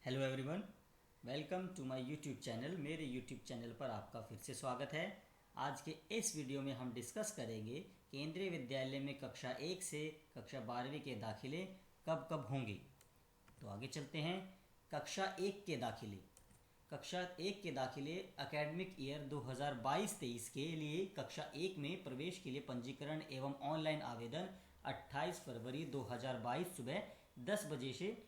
Hello everyone, welcome to my YouTube channel. मेरे YouTube channel पर आपका फिर से स्वागत है। आज के इस वीडियो में हम डिस्कस करेंगे केंद्रीय विद्यालय में कक्षा 1 से कक्षा 12वीं के दाखिले कब कब होंगे। तो आगे चलते हैं। कक्षा 1 के दाखिले एकेडमिक ईयर 2022-23 के लिए कक्षा 1 में प्रवेश के लिए पंजीकरण एवं ऑनलाइन आवेदन 28 फरवरी 2022 सुबह 10 बजे से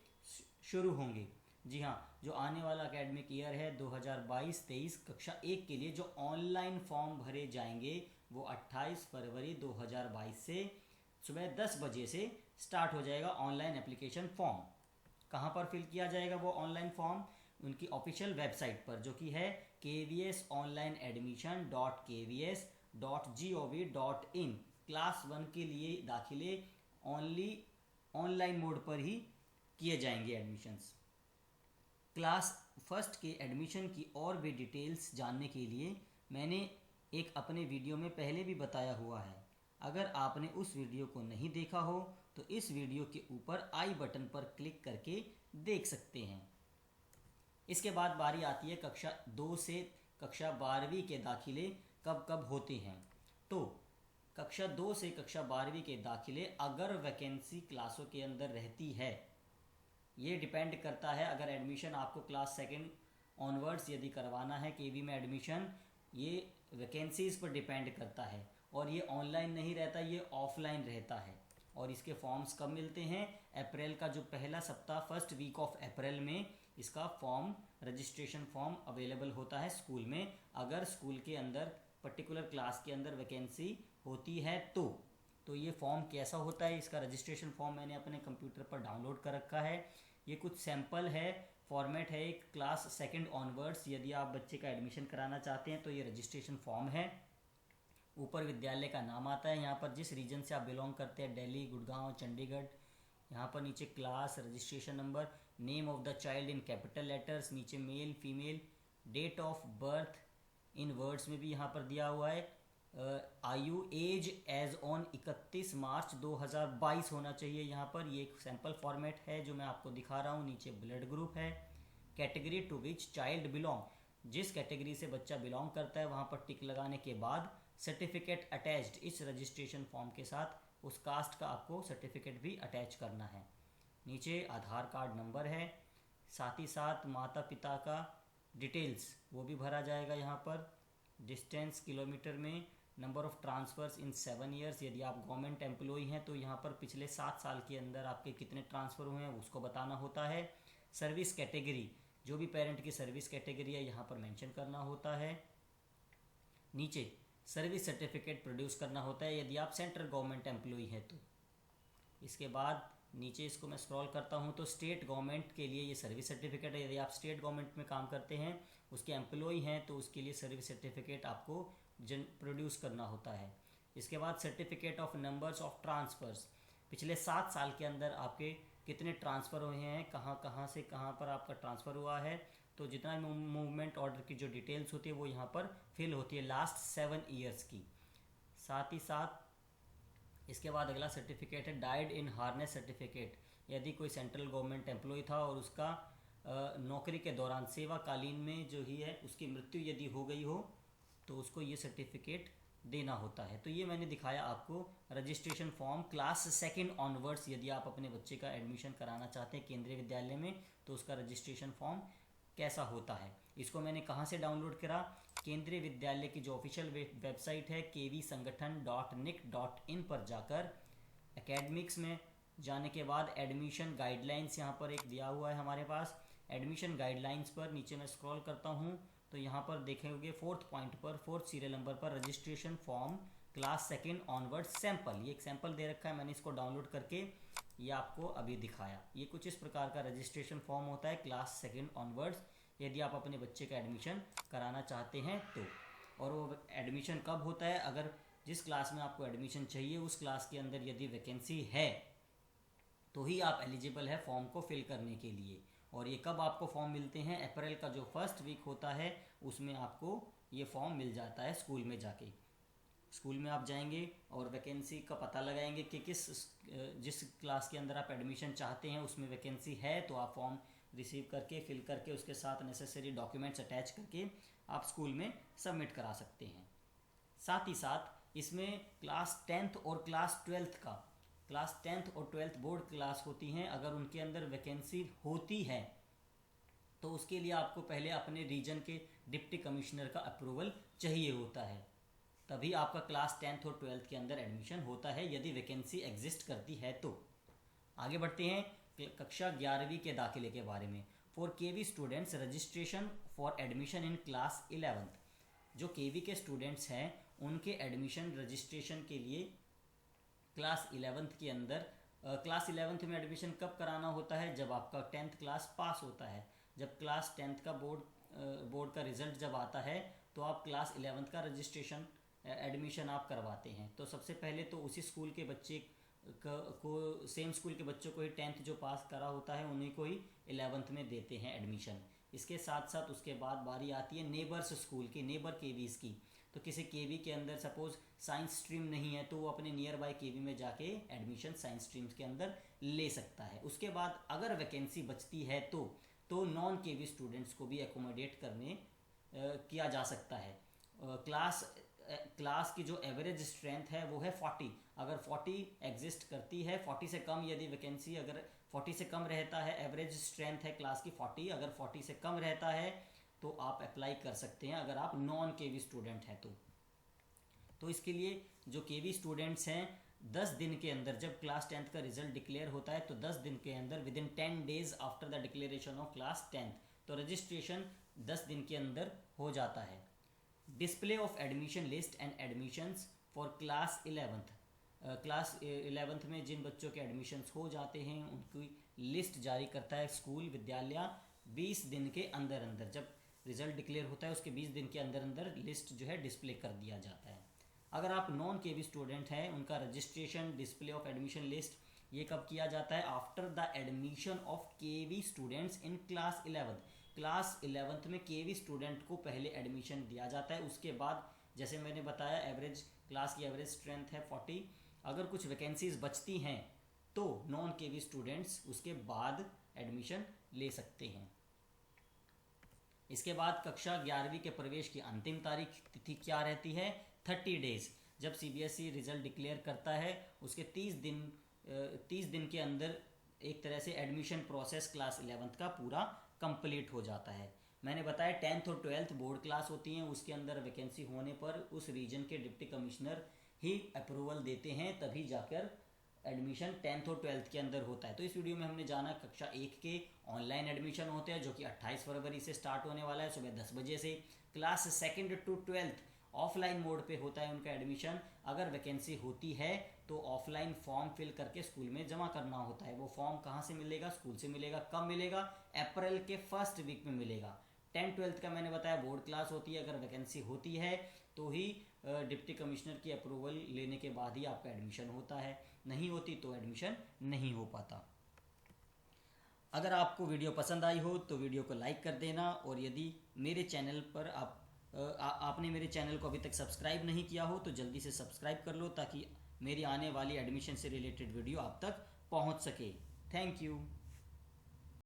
शुरू होंगे। जी हाँ, जो आने वाला एकेडमिक ईयर है 2022-23 कक्षा 1 के लिए जो ऑनलाइन फॉर्म भरे जाएंगे वो 28 फरवरी 2022 से सुबह 10 बजे से स्टार्ट हो जाएगा ऑनलाइन एप्लीकेशन फॉर्म। कहाँ पर फिल किया जाएगा वो ऑनलाइन फॉर्म? उनकी ऑफिशियल वेबसाइट पर, जो कि है kvsonlineadmission.kvs.gov.in। क्लास 1 के लिए दाखिले ओनली ऑनलाइन मोड पर ही किए जाएंगे एडमिशन्स। क्लास फर्स्ट के एडमिशन की और भी डिटेल्स जानने के लिए मैंने एक अपने वीडियो में पहले भी बताया हुआ है। अगर आपने उस वीडियो को नहीं देखा हो तो इस वीडियो के ऊपर आई बटन पर क्लिक करके देख सकते हैं। इसके बाद बारी आती है कक्षा 2 से कक्षा 12वीं के दाखिले कब कब होते हैं। तो कक्षा 2 से कक्षा 12वीं के दाखिले अगर वैकेंसी क्लासों के अंदर रहती है, ये डिपेंड करता है। अगर एडमिशन आपको क्लास सेकंड ऑनवर्ड्स यदि करवाना है केवी में एडमिशन, ये वैकेंसीज़ पर डिपेंड करता है और ये ऑनलाइन नहीं रहता, ये ऑफलाइन रहता है। और इसके फॉर्म्स कब मिलते हैं? अप्रैल का जो पहला सप्ताह, फर्स्ट वीक ऑफ अप्रैल में इसका फॉर्म, रजिस्ट्रेशन फॉर्म अवेलेबल होता है स्कूल में। अगर स्कूल के अंदर पर्टिकुलर क्लास के अंदर वैकेंसी होती है तो ये फॉर्म कैसा होता है, इसका रजिस्ट्रेशन फॉर्म मैंने अपने कंप्यूटर पर डाउनलोड कर रखा है। ये कुछ सैंपल है, फॉर्मेट है। एक क्लास सेकंड ऑनवर्ड्स यदि आप बच्चे का एडमिशन कराना चाहते हैं तो ये रजिस्ट्रेशन फॉर्म है। ऊपर विद्यालय का नाम आता है, यहाँ पर जिस रीजन से आप बिलोंग करते हैं, दिल्ली, गुड़गांव, चंडीगढ़। यहाँ पर नीचे class, registration number, name of the child in capital letters, नीचे male female, date of birth in words में भी यहाँ पर दिया हुआ है। आयु, एज एज ऑन 31 मार्च 2022 होना चाहिए। यहाँ पर ये एक सैम्पल फॉर्मेट है जो मैं आपको दिखा रहा हूँ। नीचे ब्लड ग्रुप है, category to which child belong, जिस कैटेगरी से बच्चा बिलोंग करता है वहाँ पर टिक लगाने के बाद सर्टिफिकेट अटैच्ड, इस रजिस्ट्रेशन फॉर्म के साथ उस कास्ट का आपको सर्टिफिकेट भी अटैच करना है। नीचे आधार कार्ड नंबर है, साथ ही साथ माता पिता का डिटेल्स वो भी भरा जाएगा यहाँ पर। डिस्टेंस किलोमीटर में, number of transfers in 7 years, यदि आप गवर्नमेंट एम्प्लॉई हैं तो यहाँ पर पिछले 7 साल के अंदर आपके कितने ट्रांसफ़र हुए हैं उसको बताना होता है। सर्विस कैटेगरी, जो भी पेरेंट की सर्विस कैटेगरी है यहाँ पर मेंशन करना होता है। नीचे सर्विस सर्टिफिकेट प्रोड्यूस करना होता है यदि आप सेंट्रल गवर्नमेंट एम्प्लॉई हैं तो। इसके बाद नीचे इसको मैं स्क्रॉल करता हूँ तो स्टेट गवर्नमेंट के लिए ये सर्विस सर्टिफिकेट है। यदि आप स्टेट गवर्नमेंट में काम करते हैं, उसके एम्प्लॉई हैं, तो उसके लिए सर्विस सर्टिफिकेट आपको प्रोड्यूस करना होता है। इसके बाद certificate of numbers of transfers, पिछले 7 साल के अंदर आपके कितने ट्रांसफ़र हुए हैं, कहाँ कहाँ से कहाँ पर आपका ट्रांसफ़र हुआ है, तो जितना मूवमेंट ऑर्डर की जो डिटेल्स होती है वो यहाँ पर फिल होती है लास्ट 7 ईयर्स की। साथ ही साथ इसके बाद अगला सर्टिफिकेट है डाइड इन हार्नेस सर्टिफिकेट। यदि कोई सेंट्रल गवर्नमेंट एम्प्लॉय था और उसका नौकरी के दौरान सेवाकालीन में जो ही है उसकी मृत्यु यदि हो गई हो तो उसको ये सर्टिफिकेट देना होता है। तो ये मैंने दिखाया आपको registration form class second onwards. यदि आप अपने बच्चे का एडमिशन कराना चाहते हैं केंद्रीय विद्यालय में तो उसका रजिस्ट्रेशन फॉर्म कैसा होता है। इसको मैंने कहाँ से डाउनलोड करा? केंद्रीय विद्यालय की जो ऑफिशियल वेबसाइट है kvsangathan.nic.in पर जाकर एकेडमिक्स में जाने के बाद एडमिशन गाइडलाइंस यहाँ पर एक दिया हुआ है हमारे पास। एडमिशन गाइडलाइंस पर नीचे मैं स्क्रॉल करता हूँ तो यहाँ पर देखेंगे 4th पॉइंट पर, 4th सीरियल नंबर पर registration form class second onward sample. ये एक सैंपल दे रखा है, मैंने इसको डाउनलोड करके ये आपको अभी दिखाया। ये कुछ इस प्रकार का रजिस्ट्रेशन फॉर्म होता है क्लास सेकंड ऑनवर्ड्स यदि आप अपने बच्चे का एडमिशन कराना चाहते हैं तो। और वो एडमिशन कब होता है? अगर जिस क्लास में आपको एडमिशन चाहिए उस क्लास के अंदर यदि वैकेंसी है तो ही आप एलिजिबल है फॉर्म को फिल करने के लिए। और ये कब आपको फॉर्म मिलते हैं? अप्रैल का जो फर्स्ट वीक होता है उसमें आपको ये फॉर्म मिल जाता है। स्कूल में जाके, स्कूल में आप जाएंगे और वैकेंसी का पता लगाएंगे कि जिस क्लास के अंदर आप एडमिशन चाहते हैं उसमें वैकेंसी है तो आप फॉर्म रिसीव करके फिल करके उसके साथ नेसेसरी डॉक्यूमेंट्स अटैच करके आप स्कूल में सबमिट करा सकते हैं। साथ ही साथ इसमें क्लास 10th और क्लास 10th और 12th बोर्ड क्लास होती हैं, अगर उनके अंदर वैकेंसी होती है तो उसके लिए आपको पहले अपने रीजन के डिप्टी कमिश्नर का अप्रूवल चाहिए होता है, तभी आपका क्लास 10th और 12th के अंदर एडमिशन होता है, यदि वैकेंसी एग्जिस्ट करती है तो। आगे बढ़ते हैं कक्षा 11वीं के दाखिले के बारे में। For KV students registration for admission in class 11th, जो केवी के स्टूडेंट्स हैं उनके एडमिशन रजिस्ट्रेशन के लिए क्लास 11th के अंदर क्लास 11th में एडमिशन कब कराना होता है? जब आपका 10th क्लास पास होता है। जब क्लास 10th का बोर्ड का रिजल्ट जब आता है तो आप क्लास 11th का रजिस्ट्रेशन एडमिशन आप करवाते हैं। तो सबसे पहले तो उसी स्कूल के बच्चे को सेम स्कूल के बच्चों को ही 10th जो पास करा होता है उन्हीं को ही 11th में देते हैं एडमिशन। इसके साथ साथ उसके बाद बारी आती है नेबर्स स्कूल की, नेबर केवीज़ की। तो किसी केवी के अंदर सपोज साइंस स्ट्रीम नहीं है तो वो अपने नियर बाय केवी में जाके एडमिशन साइंस स्ट्रीम्स के अंदर ले सकता है। उसके बाद अगर वैकेंसी बचती है तो नॉन केवी स्टूडेंट्स को भी एकोमोडेट करने किया जा सकता है। क्लास की जो एवरेज स्ट्रेंथ है वो है 40। अगर 40 एग्जिस्ट करती है, 40 से कम यदि वैकेंसी अगर 40 से कम रहता है, एवरेज स्ट्रेंथ है क्लास की 40, अगर 40 से कम रहता है तो आप अप्लाई कर सकते हैं अगर आप नॉन केवी स्टूडेंट हैं तो इसके लिए जो केवी स्टूडेंट्स हैं 10 दिन के अंदर, जब क्लास 10th का रिजल्ट डिक्लेयर होता है तो 10 दिन के अंदर with in 10 days after the declaration of class 10th, तो रजिस्ट्रेशन 10 दिन के अंदर हो जाता है। Display of admission list and admissions for class 11th, class 11th में जिन बच्चों के एडमिशन्स हो जाते हैं उनकी लिस्ट जारी करता है स्कूल विद्यालय 20 दिन के अंदर। जब रिजल्ट डिक्लेयर होता है उसके 20 दिन के अंदर लिस्ट जो है डिस्प्ले कर दिया जाता है। अगर आप नॉन केवी स्टूडेंट हैं उनका registration display of admission list ये कब किया जाता है? After the admission of KV students in class 11th। Class 11th में केवी स्टूडेंट को पहले एडमिशन दिया जाता है, उसके बाद जैसे मैंने बताया एवरेज क्लास की एवरेज स्ट्रेंथ है 40। अगर कुछ वैकेंसीज बचती हैं तो नॉन केवी स्टूडेंट्स उसके बाद एडमिशन ले सकते हैं। इसके बाद कक्षा 11वीं के प्रवेश की अंतिम तारीख तिथि क्या रहती है? 30 days। जब सीबीएसई रिजल्ट डिक्लेयर करता है उसके 30 दिन के अंदर एक तरह से एडमिशन प्रोसेस क्लास 11th का पूरा कंप्लीट हो जाता है। मैंने बताया 10th और 12th बोर्ड क्लास होती हैं, उसके अंदर वैकेंसी होने पर उस रीजन के डिप्टी कमिश्नर ही अप्रूवल देते हैं, तभी जाकर एडमिशन 10th और 12th के अंदर होता है। तो इस वीडियो में हमने जाना कक्षा 1 के ऑनलाइन एडमिशन होते हैं जो कि 28 फरवरी से स्टार्ट होने वाला है सुबह 10 बजे से। Class 2nd to 12th offline mode पे होता है उनका एडमिशन। अगर वैकेंसी होती है तो ऑफलाइन फॉर्म फिल करके स्कूल में जमा करना होता है। वो फॉर्म कहाँ से मिलेगा? स्कूल से मिलेगा। कब मिलेगा? अप्रैल के फर्स्ट वीक में मिलेगा। 10th-12th का मैंने बताया बोर्ड क्लास होती है, अगर वैकेंसी होती है तो ही डिप्टी कमिश्नर की अप्रूवल लेने के बाद ही आपका एडमिशन होता है, नहीं होती तो एडमिशन नहीं हो पाता। अगर आपको वीडियो पसंद आई हो तो वीडियो को लाइक कर देना, और यदि मेरे चैनल पर आपने मेरे चैनल को अभी तक सब्सक्राइब नहीं किया हो तो जल्दी से सब्सक्राइब कर लो ताकि मेरी आने वाली एडमिशन से रिलेटेड वीडियो आप तक पहुंच सके। Thank you.